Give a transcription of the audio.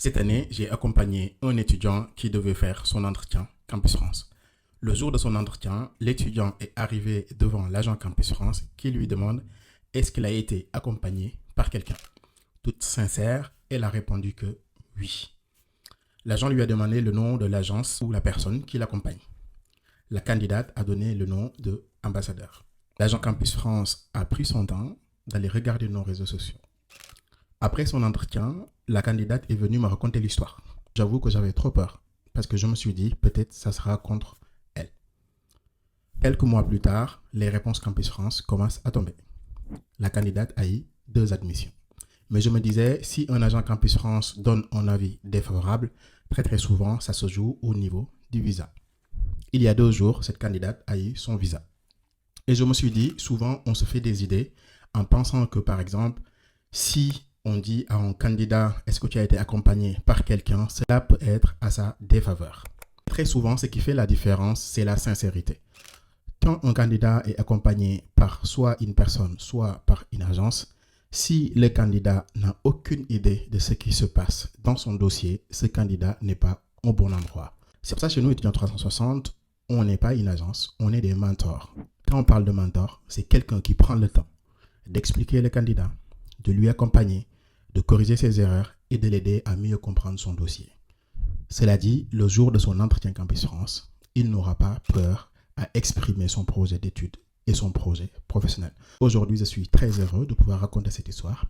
Cette année, j'ai accompagné un étudiant qui devait faire son entretien Campus France. Le jour de son entretien, l'étudiant est arrivé devant l'agent Campus France qui lui demande est-ce qu'il a été accompagné par quelqu'un. Toute sincère, elle a répondu que oui. L'agent lui a demandé le nom de l'agence ou la personne qui l'accompagne. La candidate a donné le nom de ambassadeur. L'agent Campus France a pris son temps d'aller regarder nos réseaux sociaux. Après son entretien, la candidate est venue me raconter l'histoire. J'avoue que j'avais trop peur parce que je me suis dit peut-être ça sera contre elle. Quelques mois plus tard, les réponses Campus France commencent à tomber. La candidate a eu 2 admissions. Mais je me disais, si un agent Campus France donne un avis défavorable, très souvent, ça se joue au niveau du visa. Il y a 2 jours, cette candidate a eu son visa. Et je me suis dit, souvent, on se fait des idées en pensant que, par exemple, si on dit à un candidat, est-ce que tu as été accompagné par quelqu'un, cela peut être à sa défaveur. Très souvent, ce qui fait la différence, c'est la sincérité. Quand un candidat est accompagné par soit une personne, soit par une agence, si le candidat n'a aucune idée de ce qui se passe dans son dossier, ce candidat n'est pas au bon endroit. C'est pour ça que chez nous, étudiants 360, on n'est pas une agence, on est des mentors. Quand on parle de mentor, c'est quelqu'un qui prend le temps d'expliquer le candidat, de lui accompagner, de corriger ses erreurs et de l'aider à mieux comprendre son dossier. Cela dit, le jour de son entretien Campus France, il n'aura pas peur à exprimer son projet d'études et son projet professionnel. Aujourd'hui, je suis très heureux de pouvoir raconter cette histoire.